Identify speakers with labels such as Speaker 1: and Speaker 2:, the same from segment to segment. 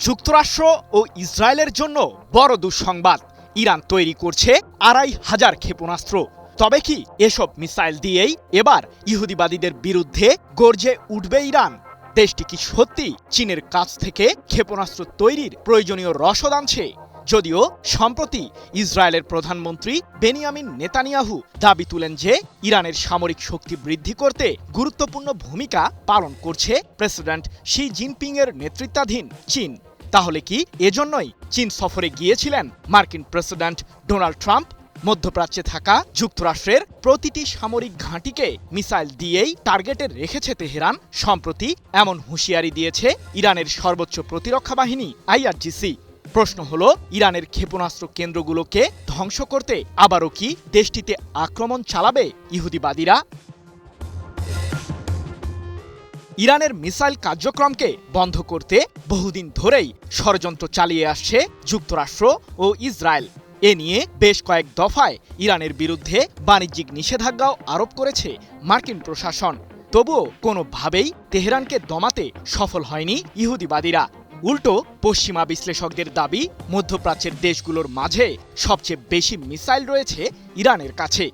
Speaker 1: যুক্তরাষ্ট্র ও ইসরায়েলের জন্য বড় দুঃসংবাদ। ইরান তৈরি করছে ২৫০০ ক্ষেপণাস্ত্র। তবে কি এসব মিসাইল দিয়েই এবার ইহুদিবাদীদের বিরুদ্ধে গর্জে উঠবে ইরান? দেশটি কি সত্যি চীনের কাছ থেকে ক্ষেপণাস্ত্র তৈরির প্রয়োজনীয় রসদ আনছে? যদিও সম্প্রতি ইসরায়েলের প্রধানমন্ত্রী বেনিয়ামিন নেতানিয়াহু দাবি তুলেন যে ইরানের সামরিক শক্তি বৃদ্ধি করতে গুরুত্বপূর্ণ ভূমিকা পালন করছে প্রেসিডেন্ট শি জিনপিং এর নেতৃত্বাধীন চীন। তাহলে কি এজন্যই চীন সফরে গিয়েছিলেন মার্কিন প্রেসিডেন্ট ডোনাল্ড ট্রাম্প? মধ্যপ্রাচ্যে থাকা যুক্তরাষ্ট্রের প্রতিটি সামরিক ঘাঁটিকে মিসাইল দিয়েই টার্গেটে রেখেছে তেহরান। সম্প্রতি এমন হুঁশিয়ারি দিয়েছে ইরানের সর্বোচ্চ প্রতিরক্ষা বাহিনী IRGC। প্রশ্ন হলো, ইরানের ক্ষেপণাস্ত্র কেন্দ্রগুলোকে ধ্বংস করতে আবারও কি দেশটিতে আক্রমণ চালাবে ইহুদিবাদীরা? ইরানের মিসাইল কার্যক্রমকে বন্ধ করতে বহুদিন ধরেই ষড়যন্ত্র চালিয়ে আসছে যুক্তরাষ্ট্র ও ইসরায়েল। এ নিয়ে বেশ কয়েক দফায় ইরানের বিরুদ্ধে বাণিজ্যিক নিষেধাজ্ঞাও আরোপ করেছে মার্কিন প্রশাসন। তবুও কোনোভাবেই তেহরানকে দমাতে সফল হয়নি ইহুদিবাদীরা। উল্টো পশ্চিমা বিশ্লেষকদের দাবি, মধ্যপ্রাচ্যের দেশগুলোর মাঝে সবচেয়ে বেশি মিসাইল রয়েছে ইরানের কাছে।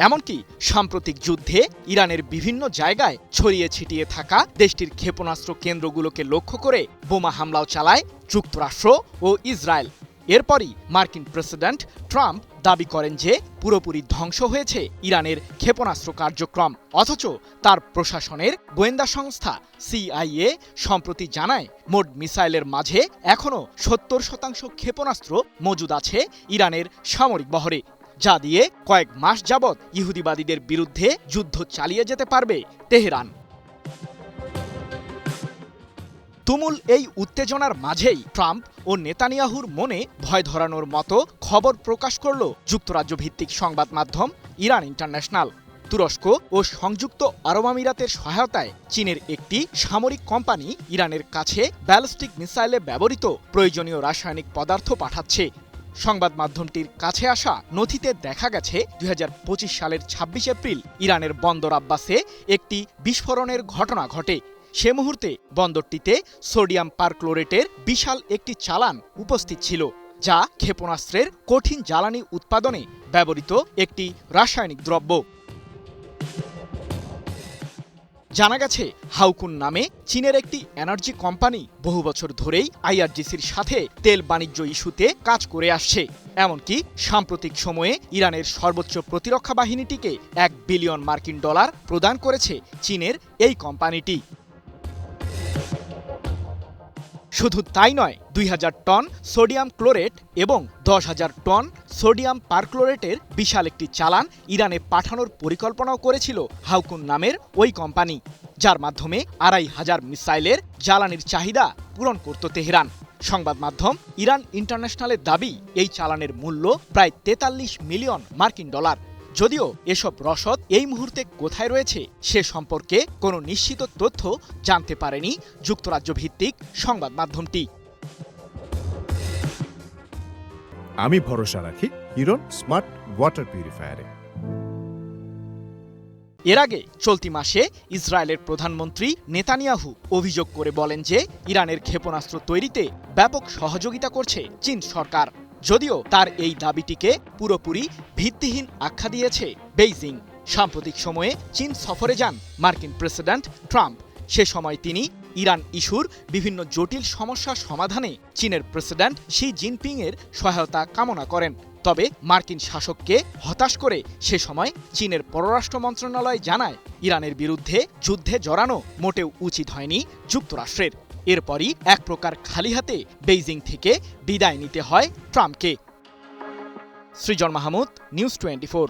Speaker 1: এমনকি সাম্প্রতিক যুদ্ধে ইরানের বিভিন্ন জায়গায় ছড়িয়ে ছিটিয়ে থাকা দেশটির ক্ষেপণাস্ত্র কেন্দ্রগুলোকে লক্ষ্য করে বোমা হামলাও চালায় যুক্তরাষ্ট্র ও ইসরায়েল। এরপরই মার্কিন প্রেসিডেন্ট ট্রাম্প দাবি করেন যে পুরোপুরি ধ্বংস হয়েছে ইরানের ক্ষেপণাস্ত্র কার্যক্রম। অথচ তার প্রশাসনের গোয়েন্দা সংস্থা CIA সম্প্রতি জানায়, মোট মিসাইলের মাঝে এখনও ৭০% ক্ষেপণাস্ত্র মজুদ আছে ইরানের সামরিক বহরে, যা দিয়ে কয়েক মাস যাবৎ ইহুদিবাদীদের বিরুদ্ধে যুদ্ধ চালিয়ে যেতে পারবে তেহরান। তুমুল এই উত্তেজনার মাঝেই ট্রাম্প ও নেতানিয়াহুর মনে ভয় ধরানোর মতো খবর প্রকাশ করল যুক্তরাজ্য ভিত্তিক সংবাদ মাধ্যম ইরান ইন্টারন্যাশনাল। তুরস্ক ও সংযুক্ত আরব আমিরাতের সহায়তায় চীনের একটি সামরিক কোম্পানি ইরানের কাছে ব্যালিস্টিক মিসাইলে ব্যবহৃত প্রয়োজনীয় রাসায়নিক পদার্থ পাঠাচ্ছে। সংবাদ মাধ্যমটির কাছে আসা নথিতে দেখা গেছে ২০২৫ সালের ২৬ এপ্রিল ইরানের বন্দর আব্বাসে একটি বিস্ফোরণের ঘটনা ঘটে। সে মুহূর্তে বন্দরটিতে সোডিয়াম পারক্লোরেটের বিশাল একটি চালান উপস্থিত ছিল, যা ক্ষেপণাস্ত্রের কঠিন জ্বালানি উৎপাদনে ব্যবহৃত একটি রাসায়নিক দ্রব্য। জানা গেছে, হাউকুন নামে চীনের একটি এনার্জি কোম্পানি বহু বছর ধরেই IRGCর সাথে তেল বাণিজ্য ইস্যুতে কাজ করে আসছে। এমনকি সাম্প্রতিক সময়ে ইরানের সর্বোচ্চ প্রতিরক্ষা বাহিনীটিকে $1 বিলিয়ন প্রদান করেছে চীনের এই কোম্পানিটি। শুধু তাই নয়, ২০০০ টন সোডিয়াম ক্লোরেট এবং ১০,০০০ টন সোডিয়াম পারক্লোরেটের বিশাল একটি চালান ইরানে পাঠানোর পরিকল্পনাও করেছিল হাউকুন নামের ওই কোম্পানি, যার মাধ্যমে ২৫০০ মিসাইলের জ্বালানির চাহিদা পূরণ করত তেহরান। সংবাদ মাধ্যম ইরান ইন্টারন্যাশনালের দাবি, এই চালানের মূল্য প্রায় $৪৩ মিলিয়ন। যদিও এসব রসদ এই মুহূর্তে কোথায় রয়েছে সে সম্পর্কে কোনো নিশ্চিত তথ্য জানতে পারেনি যুক্তরাজ্য ভিত্তিক সংবাদ মাধ্যমটি।
Speaker 2: আমি ভরসা রাখি হিরন স্মার্ট ওয়াটার পিউরিফায়ারে।
Speaker 1: এর আগে চলতি মাসে ইসরায়েলের প্রধানমন্ত্রী নেতানিয়াহু অভিযোগ করে বলেন যে ইরানের ক্ষেপণাস্ত্র তৈরিতে ব্যাপক সহযোগিতা করছে চীন সরকার। যদিও তার এই দাবিটিকে পুরোপুরি ভিত্তিহীন আখ্যা দিয়েছে বেইজিং। সাম্প্রতিক সময়ে চীন সফরে যান মার্কিন প্রেসিডেন্ট ট্রাম্প। সে সময় তিনি ইরান ইস্যুর বিভিন্ন জটিল সমস্যা সমাধানে চীনের প্রেসিডেন্ট শি জিনপিং এর সহায়তা কামনা করেন। তবে মার্কিন শাসককে হতাশ করে সে সময় চীনের পররাষ্ট্র মন্ত্রণালয় জানায়, ইরানের বিরুদ্ধে যুদ্ধে জড়ানো মোটেও উচিত হয়নি যুক্তরাষ্ট্রের। এরপরই এক প্রকার খালি হাতে বেইজিং থেকে বিদায় নিতে হয় ট্রাম্পকে। সৃজন মাহমুদ, নিউজ 24।